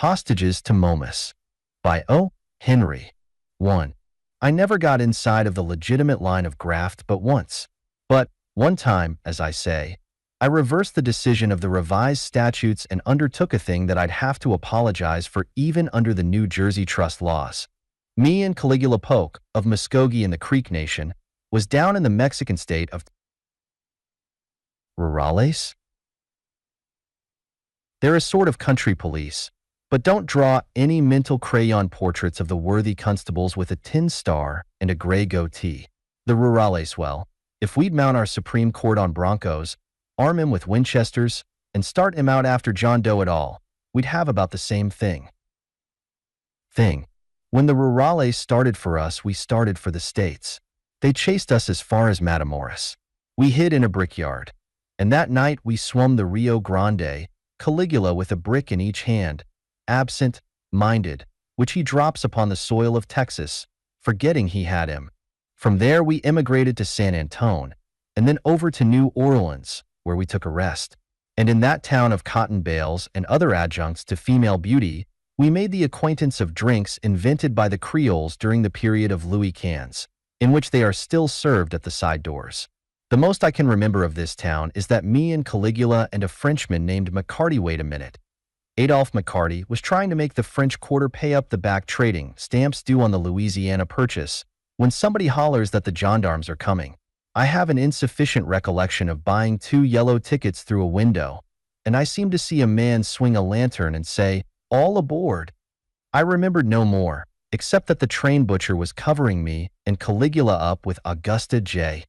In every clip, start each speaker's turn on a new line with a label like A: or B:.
A: Hostages to Momus by O. Henry. 1. I never got inside of the legitimate line of graft but once. But, one time, as I say, I reversed the decision of the revised statutes and undertook a thing that I'd have to apologize for even under the New Jersey trust laws. Me and Caligula Polk, of Muskogee in the Creek Nation, was down in the Mexican state of Rurales? They're a sort of country police, but don't draw any mental crayon portraits of the worthy constables with a tin star and a gray goatee. The Rurales, well, if we'd mount our Supreme Court on Broncos, arm him with Winchesters, and start him out after John Doe at all, we'd have about the same thing. When the Rurales started for us, we started for the States. They chased us as far as Matamoros. We hid in a brickyard, and that night we swum the Rio Grande, Caligula with a brick in each hand, absent-minded, which he drops upon the soil of Texas, forgetting he had him. From there we immigrated to San Antone, and then over to New Orleans, where we took a rest. And in that town of cotton bales and other adjuncts to female beauty, we made the acquaintance of drinks invented by the Creoles during the period of Louis Cans, in which they are still served at the side doors. The most I can remember of this town is that me and Caligula and a Frenchman named McCarty. Wait a minute. Adolphe McCarty was trying to make the French Quarter pay up the back trading stamps due on the Louisiana Purchase when somebody hollers that the gendarmes are coming. I have an insufficient recollection of buying 2 yellow tickets through a window, and I seem to see a man swing a lantern and say, "All aboard." I remembered no more, except that the train butcher was covering me and Caligula up with Augusta J.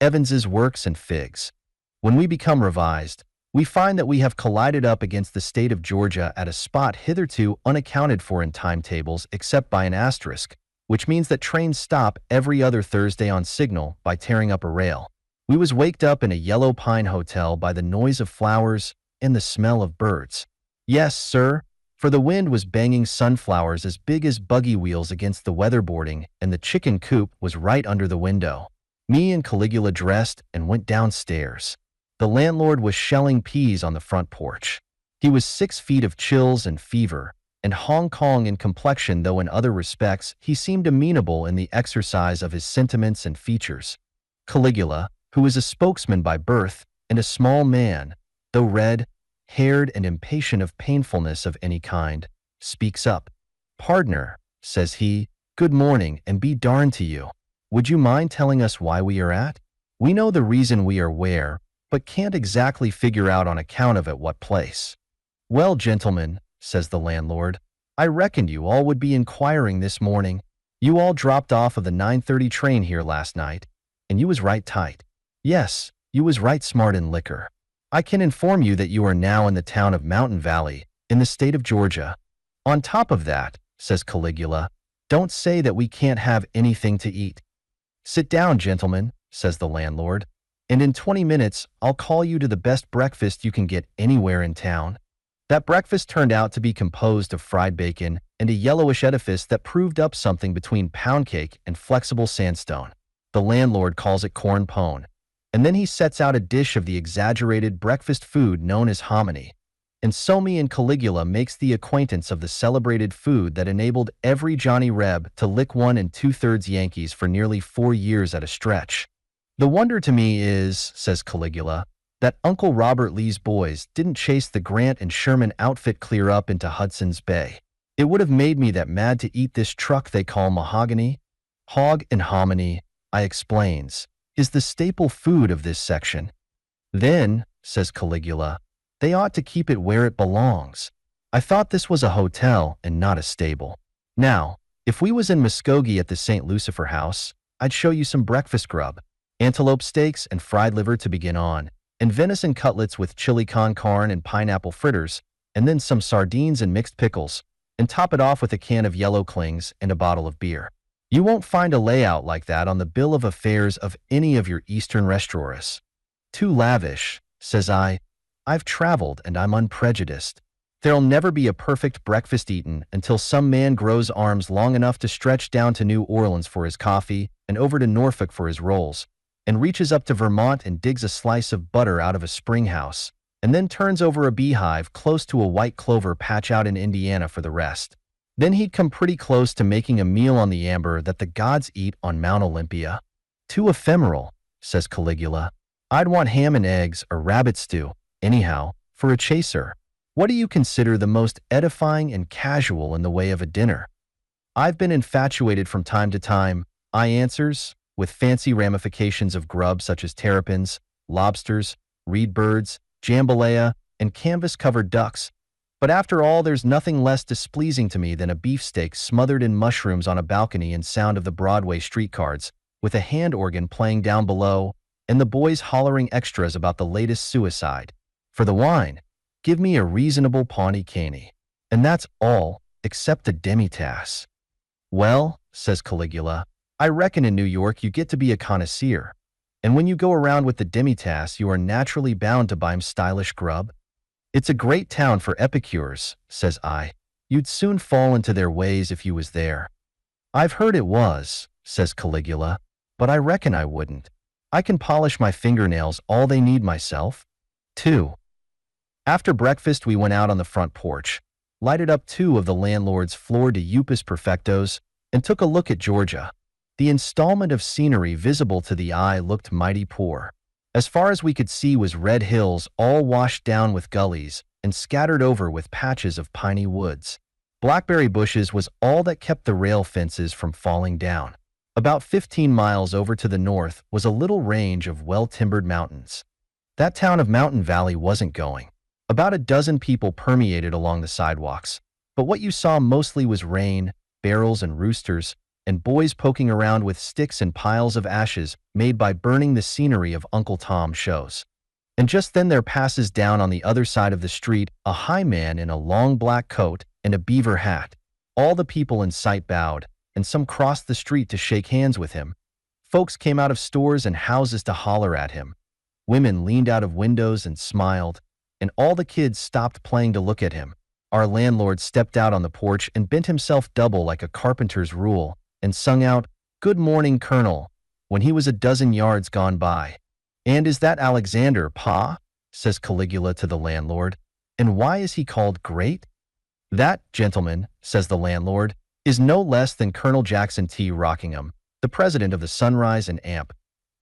A: Evans's Works and Figs. When we become revised, we find that we have collided up against the state of Georgia at a spot hitherto unaccounted for in timetables except by an asterisk, which means that trains stop every other Thursday on signal by tearing up a rail. We was waked up in a yellow pine hotel by the noise of flowers and the smell of birds. Yes, sir, for the wind was banging sunflowers as big as buggy wheels against the weatherboarding, and the chicken coop was right under the window. Me and Caligula dressed and went downstairs. The landlord was shelling peas on the front porch. He was 6 feet of chills and fever, and Hong Kong in complexion, though in other respects he seemed amenable in the exercise of his sentiments and features. Caligula, who is a spokesman by birth, and a small man, though red-haired and impatient of painfulness of any kind, speaks up. "Pardner," says he, "good morning, and be darned to you. Would you mind telling us why we are at? We know the reason we are where, but can't exactly figure out on account of at what place." "Well, gentlemen," says the landlord, "I reckoned you all would be inquiring this morning. You all dropped off of the 9:30 train here last night, and you was right tight. Yes, you was right smart in liquor. I can inform you that you are now in the town of Mountain Valley, in the state of Georgia. On top of that," says Caligula, "don't say that we can't have anything to eat." "Sit down, gentlemen," says the landlord, "and in 20 minutes I'll call you to the best breakfast you can get anywhere in town." That breakfast turned out to be composed of fried bacon and a yellowish edifice that proved up something between pound cake and flexible sandstone. The landlord calls it corn pone, and then he sets out a dish of the exaggerated breakfast food known as hominy. And so me and Caligula makes the acquaintance of the celebrated food that enabled every Johnny Reb to lick 1 2/3 Yankees for nearly 4 years at a stretch. "The wonder to me is," says Caligula, "that Uncle Robert Lee's boys didn't chase the Grant and Sherman outfit clear up into Hudson's Bay. It would have made me that mad to eat this truck they call mahogany." "Hog and hominy," I explains, "is the staple food of this section." "Then," says Caligula, "they ought to keep it where it belongs. I thought this was a hotel and not a stable. Now, if we was in Muskogee at the St. Lucifer House, I'd show you some breakfast grub, antelope steaks and fried liver to begin on, and venison cutlets with chili con carne and pineapple fritters, and then some sardines and mixed pickles, and top it off with a can of yellow clings and a bottle of beer. You won't find a layout like that on the bill of affairs of any of your Eastern restaurants. Too lavish," says I. "I've traveled and I'm unprejudiced. There'll never be a perfect breakfast eaten until some man grows arms long enough to stretch down to New Orleans for his coffee and over to Norfolk for his rolls, and reaches up to Vermont and digs a slice of butter out of a spring house, and then turns over a beehive close to a white clover patch out in Indiana for the rest. Then he'd come pretty close to making a meal on the amber that the gods eat on Mount Olympia. Too ephemeral, says Caligula. I'd want ham and eggs or rabbit stew, anyhow, for a chaser. What do you consider the most edifying and casual in the way of a dinner? I've been infatuated from time to time, I answers, with fancy ramifications of grub such as terrapins, lobsters, reed birds, jambalaya, and canvas-covered ducks. But after all, there's nothing less displeasing to me than a beefsteak smothered in mushrooms on a balcony and sound of the Broadway streetcars, with a hand organ playing down below, and the boys hollering extras about the latest suicide. For the wine, give me a reasonable Pawnee Caney. And that's all, except a demitasse. Well, says Caligula, I reckon in New York you get to be a connoisseur. And when you go around with the demitasse, you are naturally bound to buy 'em stylish grub. It's a great town for epicures, says I. You'd soon fall into their ways if you was there. I've heard it was, says Caligula, but I reckon I wouldn't. I can polish my fingernails all they need myself. 2. After breakfast we went out on the front porch, lighted up 2 of the landlord's Flor de Upas Perfectos, and took a look at Georgia. The installment of scenery visible to the eye looked mighty poor. As far as we could see was red hills all washed down with gullies and scattered over with patches of piney woods. Blackberry bushes was all that kept the rail fences from falling down. About 15 miles over to the north was a little range of well-timbered mountains. That town of Mountain Valley wasn't going. About a dozen people permeated along the sidewalks, but what you saw mostly was rain, barrels and roosters, and boys poking around with sticks and piles of ashes made by burning the scenery of Uncle Tom shows. And just then there passes down on the other side of the street a high man in a long black coat and a beaver hat. All the people in sight bowed, and some crossed the street to shake hands with him. Folks came out of stores and houses to holler at him. Women leaned out of windows and smiled, and all the kids stopped playing to look at him. Our landlord stepped out on the porch and bent himself double like a carpenter's rule, and sung out, "Good morning, Colonel," when he was a dozen yards gone by. "And is that Alexander, Pa?" says Caligula to the landlord. "And why is he called Great?" "That, gentleman," says the landlord, "is no less than Colonel Jackson T. Rockingham, the president of the Sunrise and Amp,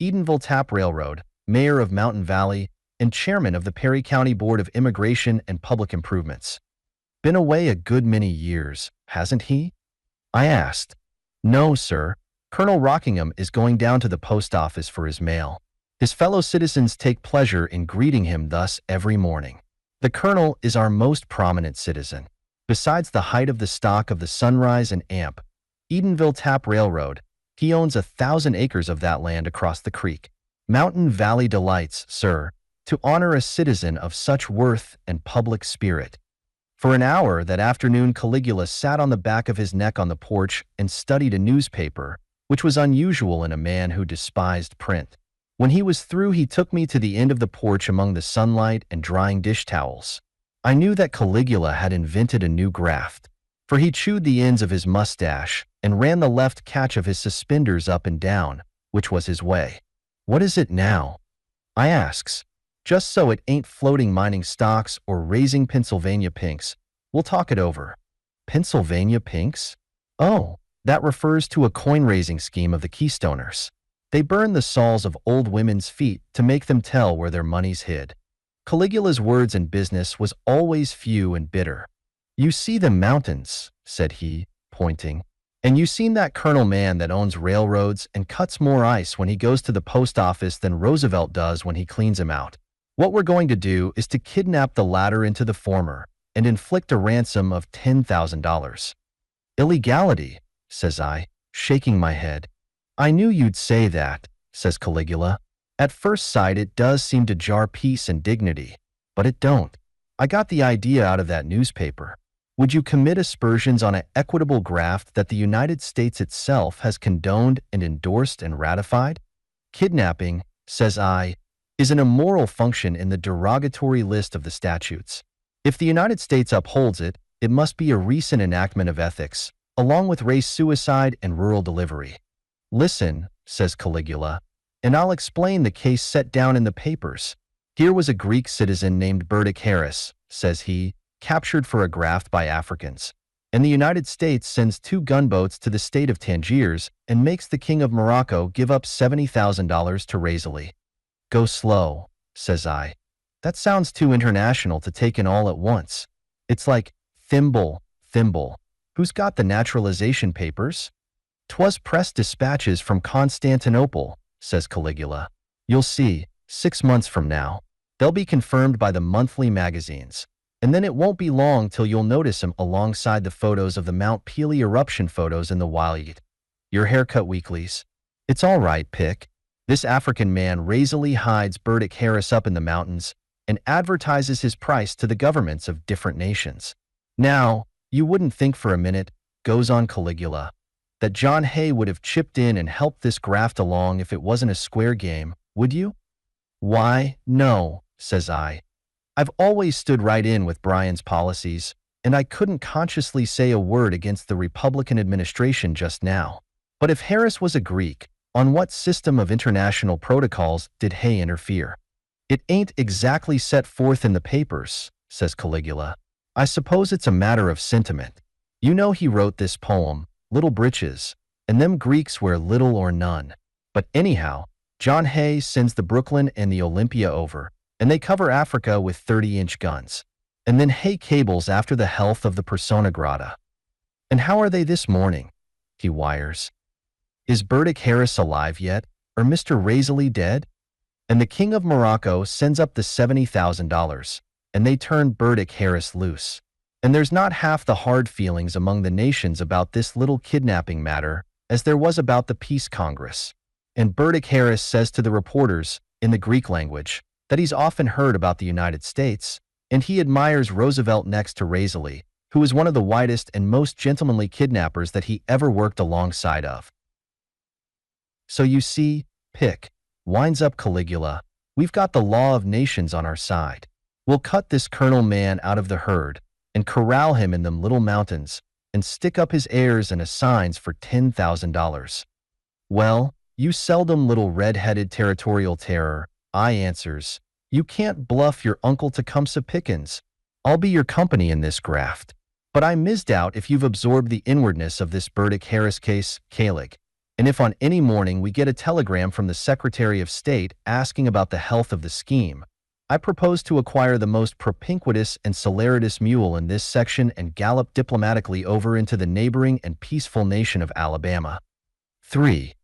A: Edenville Tap Railroad, mayor of Mountain Valley, and chairman of the Perry County Board of Immigration and Public Improvements. Been away a good many years, hasn't he?" I asked. "No, sir. Colonel Rockingham is going down to the post office for his mail. His fellow citizens take pleasure in greeting him thus every morning. The colonel is our most prominent citizen. Besides the height of the stock of the Sunrise and Amp, Edenville Tap Railroad, he owns 1,000 acres of that land across the creek. Mountain Valley delights, sir, to honor a citizen of such worth and public spirit." For an hour that afternoon Caligula sat on the back of his neck on the porch and studied a newspaper, which was unusual in a man who despised print. When he was through he took me to the end of the porch among the sunlight and drying dish towels. I knew that Caligula had invented a new graft, for he chewed the ends of his mustache and ran the left catch of his suspenders up and down, which was his way. "What is it now?" I asks. "Just so it ain't floating mining stocks or raising Pennsylvania pinks. We'll talk it over." "Pennsylvania pinks?" "Oh, that refers to a coin-raising scheme of the Keystoners. They burn the soles of old women's feet to make them tell where their money's hid." Caligula's words in business was always few and bitter. "You see them mountains," said he, pointing. "And you seen that colonel man that owns railroads and cuts more ice when he goes to the post office than Roosevelt does when he cleans him out. What we're going to do is to kidnap the latter into the former and inflict a ransom of $10,000. "Illegality," says I, shaking my head. "I knew you'd say that," says Caligula. "At first sight it does seem to jar peace and dignity, but it don't. I got the idea out of that newspaper. Would you commit aspersions on an equitable graft that the United States itself has condoned and endorsed and ratified? Kidnapping, says I, is an immoral function in the derogatory list of the statutes. If the United States upholds it, it must be a recent enactment of ethics, along with race suicide and rural delivery. Listen, says Caligula, and I'll explain the case set down in the papers. Here was a Greek citizen named Burdick Harris, says he, captured for a graft by Africans. And the United States sends 2 gunboats to the state of Tangiers and makes the king of Morocco give up $70,000 to Razali. Go slow, says I. That sounds too international to take in all at once. It's like, thimble. Who's got the naturalization papers? 'Twas press dispatches from Constantinople, says Caligula. You'll see, 6 months from now. They'll be confirmed by the monthly magazines. And then it won't be long till you'll notice him alongside the photos of the Mount Pelee eruption photos in the Walied. Your haircut weeklies. It's all right, Pick. This African man razily hides Burdick Harris up in the mountains and advertises his price to the governments of different nations. Now, you wouldn't think for a minute, goes on Caligula, that John Hay would have chipped in and helped this graft along if it wasn't a square game, would you? Why, no, says I. I've always stood right in with Bryan's policies, and I couldn't consciously say a word against the Republican administration just now. But if Harris was a Greek, on what system of international protocols did Hay interfere? It ain't exactly set forth in the papers, says Caligula. I suppose it's a matter of sentiment. You know he wrote this poem, Little Breeches, and them Greeks wear little or none. But anyhow, John Hay sends the Brooklyn and the Olympia over, and they cover Africa with 30-inch guns. And then Hay cables after the health of the Persona Grata. And how are they this morning? He wires. Is Burdick Harris alive yet, or Mr. Razali dead? And the king of Morocco sends up the $70,000, and they turn Burdick Harris loose. And there's not half the hard feelings among the nations about this little kidnapping matter as there was about the Peace Congress. And Burdick Harris says to the reporters, in the Greek language, that he's often heard about the United States, and he admires Roosevelt next to Razali, who is one of the whitest and most gentlemanly kidnappers that he ever worked alongside of. So you see, Pick, winds up Caligula, we've got the law of nations on our side. We'll cut this colonel man out of the herd and corral him in them little mountains and stick up his heirs and assigns for $10,000. Well, you seldom little red-headed territorial terror, I answers, you can't bluff your Uncle Tecumseh Pickens. I'll be your company in this graft. But I misdoubt if you've absorbed the inwardness of this Burdick Harris case, Calig. And if on any morning we get a telegram from the Secretary of State asking about the health of the scheme, I propose to acquire the most propinquitous and celeritas mule in this section and gallop diplomatically over into the neighboring and peaceful nation of Alabama. 3.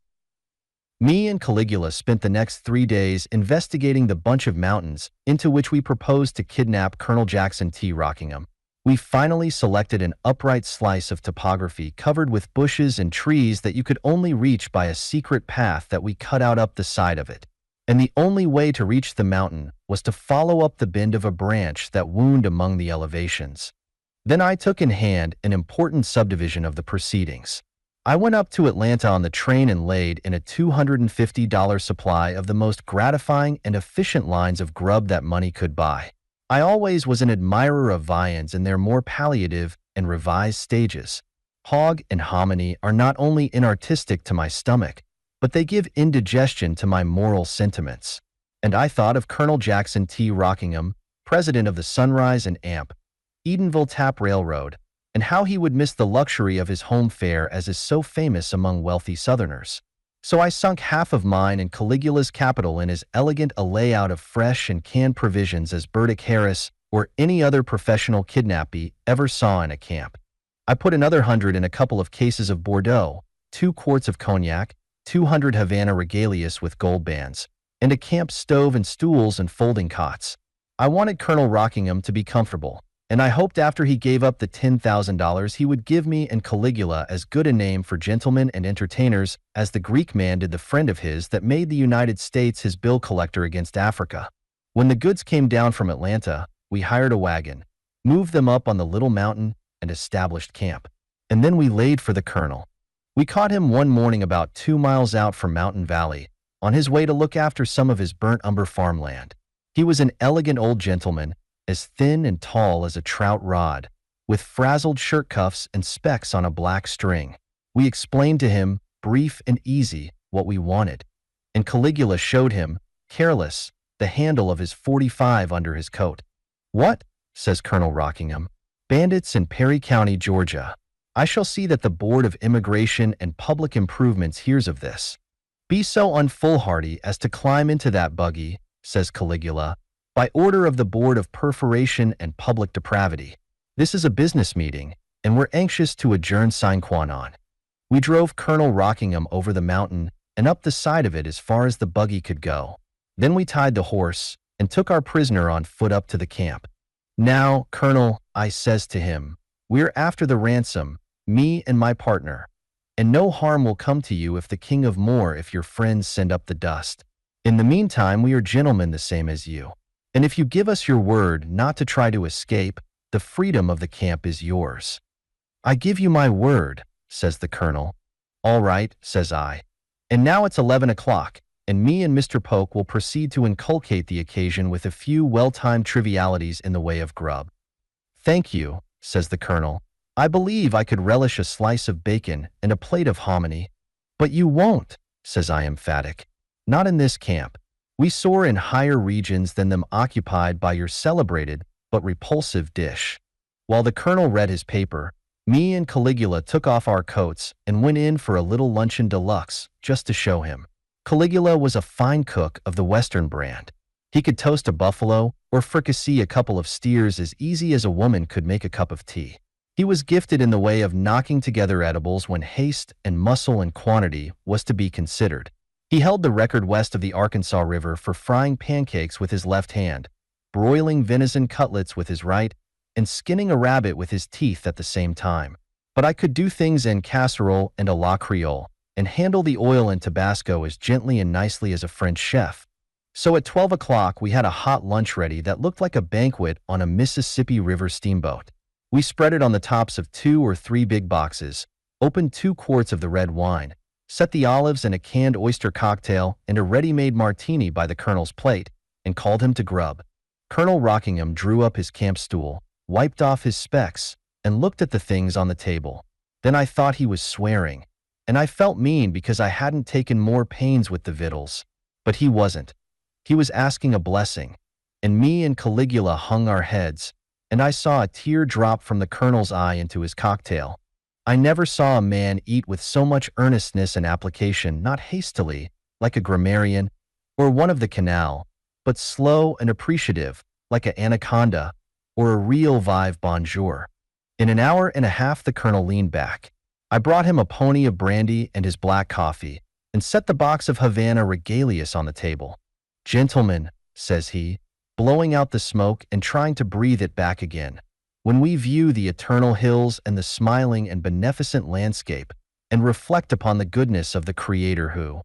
A: Me and Caligula spent the next 3 days investigating the bunch of mountains into which we proposed to kidnap Colonel Jackson T. Rockingham. We finally selected an upright slice of topography covered with bushes and trees that you could only reach by a secret path that we cut out up the side of it. And the only way to reach the mountain was to follow up the bend of a branch that wound among the elevations. Then I took in hand an important subdivision of the proceedings. I went up to Atlanta on the train and laid in a $250 supply of the most gratifying and efficient lines of grub that money could buy. I always was an admirer of viands in their more palliative and revised stages. Hog and hominy are not only inartistic to my stomach, but they give indigestion to my moral sentiments. And I thought of Colonel Jackson T. Rockingham, president of the Sunrise and Amp, Edenville Tap Railroad, and how he would miss the luxury of his home fare as is so famous among wealthy Southerners. So I sunk half of mine and Caligula's capital in as elegant a layout of fresh and canned provisions as Burdick Harris or any other professional kidnappee ever saw in a camp. I put another 100 in a couple of cases of Bordeaux, 2 quarts of cognac, 200 Havana regalias with gold bands, and a camp stove and stools and folding cots. I wanted Colonel Rockingham to be comfortable, and I hoped after he gave up the $10,000 he would give me and Caligula as good a name for gentlemen and entertainers as the Greek man did the friend of his that made the United States his bill collector against Africa. When the goods came down from Atlanta, we hired a wagon, moved them up on the little mountain, and established camp. And then we laid for the colonel. We caught him one morning about 2 miles out from Mountain Valley, on his way to look after some of his burnt umber farmland. He was an elegant old gentleman, as thin and tall as a trout rod, with frazzled shirt cuffs and specs on a black string. We explained to him, brief and easy, what we wanted, and Caligula showed him, careless, the handle of his .45 under his coat. "What?" says Colonel Rockingham. "Bandits in Perry County, Georgia. I shall see that the Board of Immigration and Public Improvements hears of this." "Be so unfoolhardy as to climb into that buggy," says Caligula, "by order of the Board of Perforation and Public Depravity. This is a business meeting, and we're anxious to adjourn sine qua non." We drove Colonel Rockingham over the mountain and up the side of it as far as the buggy could go. Then we tied the horse and took our prisoner on foot up to the camp. "Now, Colonel," I says to him, "we're after the ransom, me and my partner, and no harm will come to you if the King of Moor if your friends send up the dust. In the meantime, we are gentlemen the same as you, and if you give us your word not to try to escape, the freedom of the camp is yours." "I give you my word," says the colonel. "All right," says I. "And now it's 11 o'clock, and me and Mr. Polk will proceed to inculcate the occasion with a few well-timed trivialities in the way of grub." "Thank you," says the colonel. "I believe I could relish a slice of bacon and a plate of hominy." "But you won't," says I emphatic. "Not in this camp. We soar in higher regions than them occupied by your celebrated but repulsive dish." While the colonel read his paper, me and Caligula took off our coats and went in for a little luncheon deluxe just to show him. Caligula was a fine cook of the Western brand. He could toast a buffalo or fricassee a couple of steers as easy as a woman could make a cup of tea. He was gifted in the way of knocking together edibles when haste and muscle and quantity was to be considered. He held the record west of the Arkansas River for frying pancakes with his left hand, broiling venison cutlets with his right, and skinning a rabbit with his teeth at the same time. But I could do things en casserole and a la Creole, and handle the oil and Tabasco as gently and nicely as a French chef. So at 12 o'clock we had a hot lunch ready that looked like a banquet on a Mississippi River steamboat. We spread it on the tops of 2 or 3 big boxes, opened 2 quarts of the red wine, set the olives and a canned oyster cocktail and a ready-made martini by the colonel's plate, and called him to grub. Colonel Rockingham drew up his camp stool, wiped off his specs, and looked at the things on the table. Then I thought he was swearing, and I felt mean because I hadn't taken more pains with the victuals. But he wasn't. He was asking a blessing, and me and Caligula hung our heads, and I saw a tear drop from the colonel's eye into his cocktail. I never saw a man eat with so much earnestness and application, not hastily, like a grammarian, or one of the canal, but slow and appreciative, like a anaconda, or a real vive bonjour. In an hour and a half the colonel leaned back. I brought him a pony of brandy and his black coffee, and set the box of Havana regalias on the table. "Gentlemen," says he, blowing out the smoke and trying to breathe it back again, "when we view the eternal hills and the smiling and beneficent landscape, and reflect upon the goodness of the Creator who—"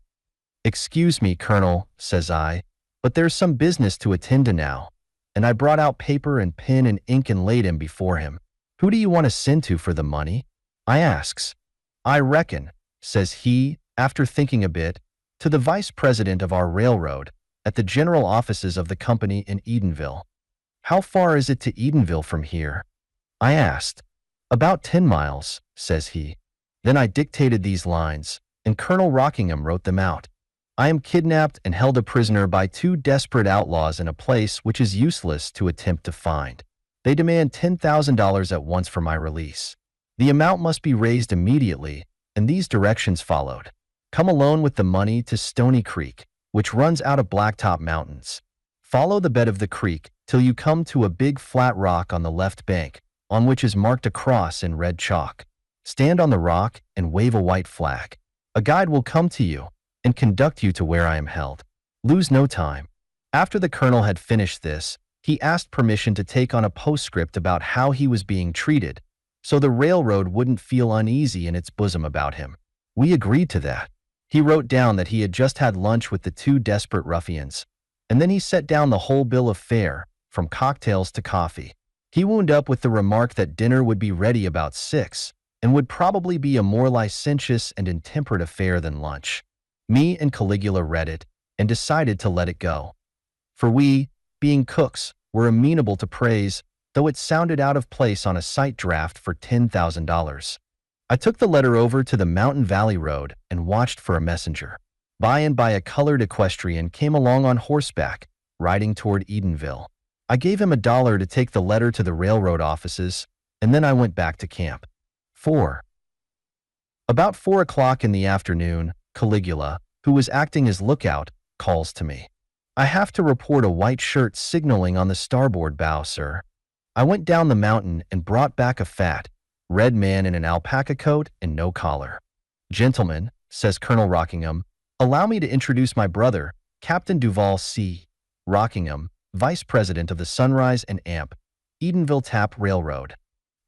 A: "Excuse me, Colonel," says I, "but there's some business to attend to now," and I brought out paper and pen and ink and laid him before him. "Who do you want to send to for the money?" I asks. "I reckon," says he, after thinking a bit, "to the vice president of our railroad, at the general offices of the company in Edenville." "How far is it to Edenville from here?" I asked. "About 10 miles, says he. Then I dictated these lines, and Colonel Rockingham wrote them out. "I am kidnapped and held a prisoner by 2 desperate outlaws in a place which is useless to attempt to find. They demand $10,000 at once for my release. The amount must be raised immediately, and these directions followed. Come alone with the money to Stony Creek, which runs out of Blacktop Mountains. Follow the bed of the creek till you come to a big flat rock on the left bank, on which is marked a cross in red chalk. Stand on the rock and wave a white flag. A guide will come to you and conduct you to where I am held. Lose no time." After the colonel had finished this, he asked permission to take on a postscript about how he was being treated, so the railroad wouldn't feel uneasy in its bosom about him. We agreed to that. He wrote down that he had just had lunch with the 2 desperate ruffians, and then he set down the whole bill of fare, from cocktails to coffee. He wound up with the remark that dinner would be ready about 6, and would probably be a more licentious and intemperate affair than lunch. Me and Caligula read it, and decided to let it go. For we, being cooks, were amenable to praise, though it sounded out of place on a sight draft for $10,000. I took the letter over to the Mountain Valley Road and watched for a messenger. By and by a colored equestrian came along on horseback, riding toward Edenville. I gave him $1 to take the letter to the railroad offices, and then I went back to camp. 4. About 4 o'clock in the afternoon, Caligula, who was acting as lookout, calls to me. I have to report a white shirt signaling on the starboard bow, sir. I went down the mountain and brought back a fat, red man in an alpaca coat and no collar. Gentlemen, says Colonel Rockingham, allow me to introduce my brother, Captain Duval C. Rockingham, Vice President of the Sunrise and Amp, Edenville Tap Railroad.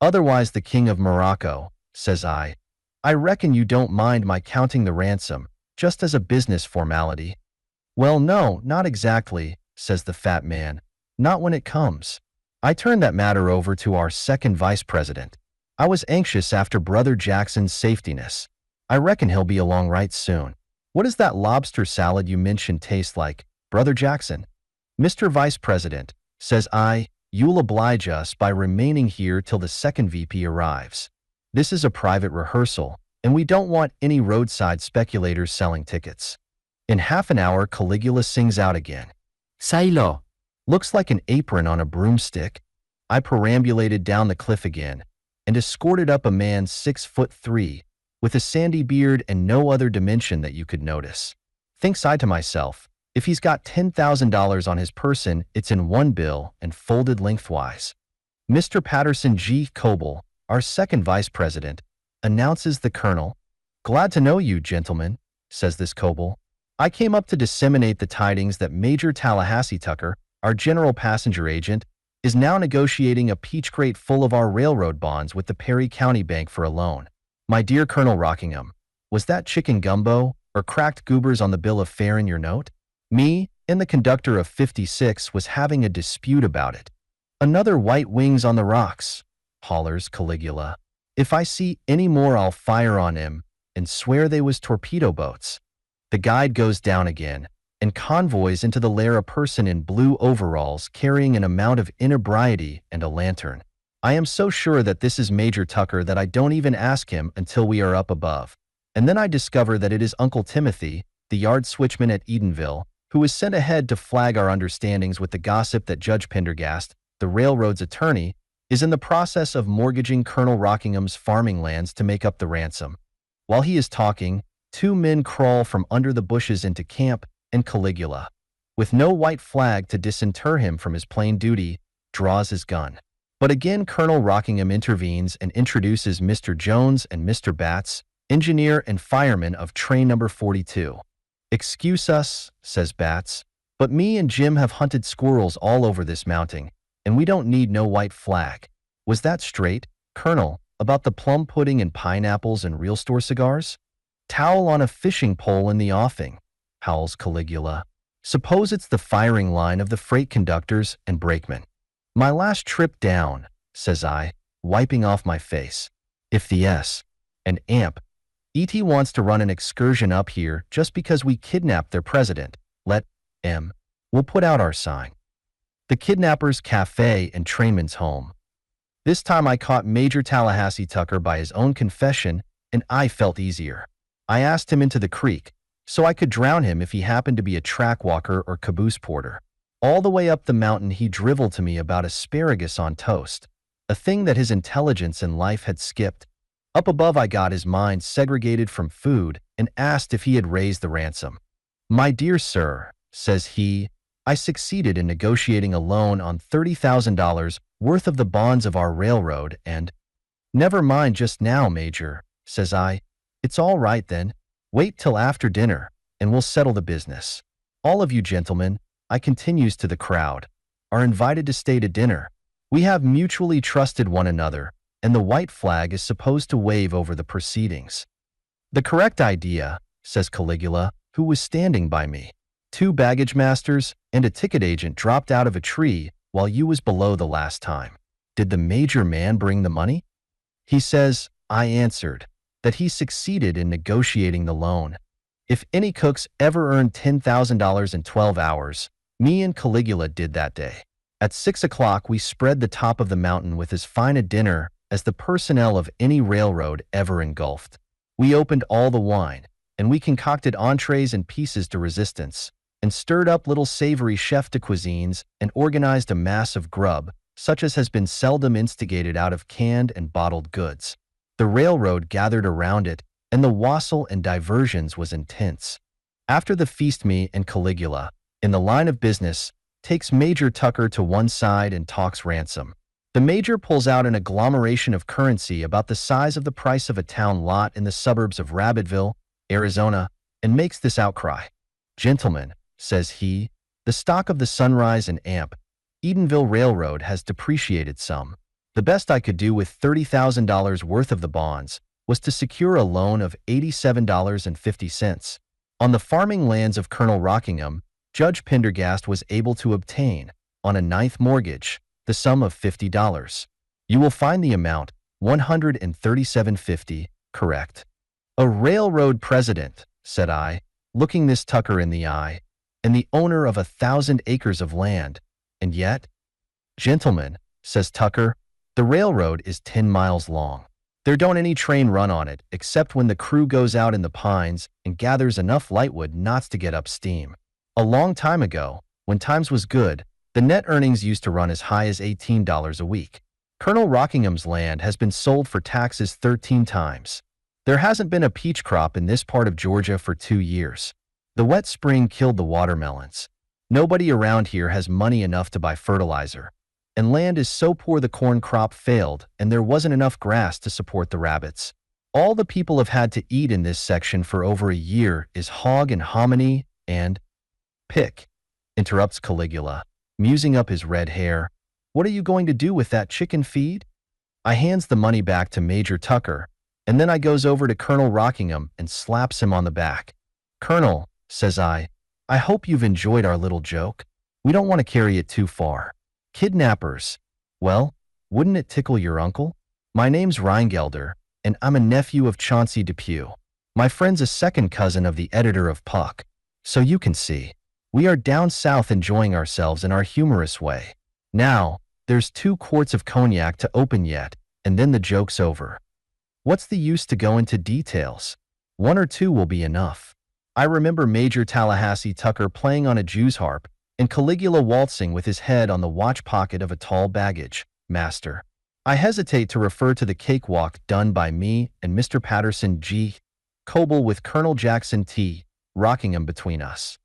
A: Otherwise the King of Morocco, says I. I reckon you don't mind my counting the ransom, just as a business formality. Well, no, not exactly, says the fat man. Not when it comes. I turned that matter over to our second vice president. I was anxious after Brother Jackson's safetyness. I reckon he'll be along right soon. What does that lobster salad you mentioned taste like, Brother Jackson? Mr. Vice President, says I, you'll oblige us by remaining here till the second VP arrives. This is a private rehearsal, and we don't want any roadside speculators selling tickets. In half an hour, Caligula sings out again.
B: Silo.
A: Looks like an apron on a broomstick. I perambulated down the cliff again and escorted up a man 6'3", with a sandy beard and no other dimension that you could notice. Thinks I to myself, if he's got $10,000 on his person, it's in one bill and folded lengthwise. Mr. Patterson G. Coble, our second vice president, announces the colonel. Glad to know you, gentlemen, says this Coble. I came up to disseminate the tidings that Major Tallahassee Tucker, our general passenger agent, is now negotiating a peach crate full of our railroad bonds with the Perry County Bank for a loan. My dear Colonel Rockingham, was that chicken gumbo or cracked goobers on the bill of fare in your note? Me and the conductor of 56 was having a dispute about it. Another white wings on the rocks, hollers Caligula. If I see any more, I'll fire on him and swear they was torpedo boats. The guide goes down again and convoys into the lair a person in blue overalls carrying an amount of inebriety and a lantern. I am so sure that this is Major Tucker that I don't even ask him until we are up above. And then I discover that it is Uncle Timothy, the yard switchman at Edenville, who is sent ahead to flag our understandings with the gossip that Judge Pendergast, the railroad's attorney, is in the process of mortgaging Colonel Rockingham's farming lands to make up the ransom. While he is talking, 2 men crawl from under the bushes into camp, and Caligula, with no white flag to disinter him from his plain duty, draws his gun. But again Colonel Rockingham intervenes and introduces Mr. Jones and Mr. Batts, engineer and fireman of train number 42. Excuse us, says Batts, but me and Jim have hunted squirrels all over this mounting, and we don't need no white flag. Was that straight, Colonel, about the plum pudding and pineapples and real store cigars? Towel on a fishing pole in the offing, howls Caligula. Suppose it's the firing line of the freight conductors and brakemen. My last trip down, says I, wiping off my face. If the S and AMP ET wants to run an excursion up here just because we kidnapped their president, let M. We'll put out our sign. The Kidnappers' Cafe and Trainman's Home. This time I caught Major Tallahassee Tucker by his own confession, and I felt easier. I asked him into the creek, so I could drown him if he happened to be a track walker or caboose porter. All the way up the mountain he drivelled to me about asparagus on toast, a thing that his intelligence and life had skipped. Up above I got his mind segregated from food and asked if he had raised the ransom. My dear sir, says he, I succeeded in negotiating a loan on $30,000 worth of the bonds of our railroad and— Never mind just now, Major, says I. It's all right then. Wait till after dinner, and we'll settle the business. All of you gentlemen, I continues to the crowd, are invited to stay to dinner. We have mutually trusted one another, and the white flag is supposed to wave over the proceedings. The correct idea, says Caligula, who was standing by me. 2 baggage masters and a ticket agent dropped out of a tree while you was below the last time. Did the major man bring the money? He says, I answered, that he succeeded in negotiating the loan. If any cooks ever earned $10,000 in 12 hours, me and Caligula did that day. At 6 o'clock we spread the top of the mountain with as fine a dinner as the personnel of any railroad ever engulfed. We opened all the wine, and we concocted entrees and pieces de resistance, and stirred up little savory chef de cuisines and organized a mass of grub, such as has been seldom instigated out of canned and bottled goods. The railroad gathered around it, and the wassail and diversions was intense. After the feast, me and Caligula, in the line of business, takes Major Tucker to one side and talks ransom. The Major pulls out an agglomeration of currency about the size of the price of a town lot in the suburbs of Rabbitville, Arizona, and makes this outcry. "Gentlemen," says he, "the stock of the Sunrise and Amp, Edenville Railroad has depreciated some. The best I could do with $30,000 worth of the bonds was to secure a loan of $87.50. On the farming lands of Colonel Rockingham, Judge Pendergast was able to obtain, on a ninth mortgage, the sum of $50. You will find the amount, $137.50, correct." "A railroad president," said I, looking this Tucker in the eye, "and the owner of 1,000 acres of land, and yet—" "Gentlemen," says Tucker, "the railroad is 10 miles long. There don't any train run on it except when the crew goes out in the pines and gathers enough lightwood knots to get up steam. A long time ago, when times was good, the net earnings used to run as high as $18 a week. Colonel Rockingham's land has been sold for taxes 13 times. There hasn't been a peach crop in this part of Georgia for 2 years. The wet spring killed the watermelons. Nobody around here has money enough to buy fertilizer. And land is so poor the corn crop failed and there wasn't enough grass to support the rabbits. All the people have had to eat in this section for over a year is hog and hominy and—" "Pick," interrupts Caligula, musing up his red hair. "What are you going to do with that chicken feed?" I hands the money back to Major Tucker, and then I goes over to Colonel Rockingham and slaps him on the back. "Colonel," says I hope you've enjoyed our little joke. We don't want to carry it too far. Kidnappers. Well, wouldn't it tickle your uncle? My name's Rheingelder, and I'm a nephew of Chauncey Depew. My friend's a second cousin of the editor of Puck. So you can see, we are down south enjoying ourselves in our humorous way. Now, there's 2 quarts of cognac to open yet, and then the joke's over. What's the use to go into details? 1 or 2 will be enough. I remember Major Tallahassee Tucker playing on a Jew's harp, and Caligula waltzing with his head on the watch pocket of a tall baggage master. I hesitate to refer to the cakewalk done by me and Mr. Patterson G. Coble with Colonel Jackson T. Rockingham between us.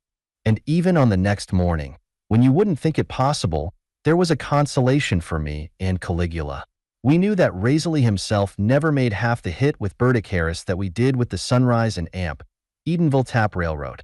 A: And even on the next morning, when you wouldn't think it possible, there was a consolation for me and Caligula. We knew that Razily himself never made half the hit with Burdick Harris that we did with the Sunrise and Amp, Edenville Tap Railroad.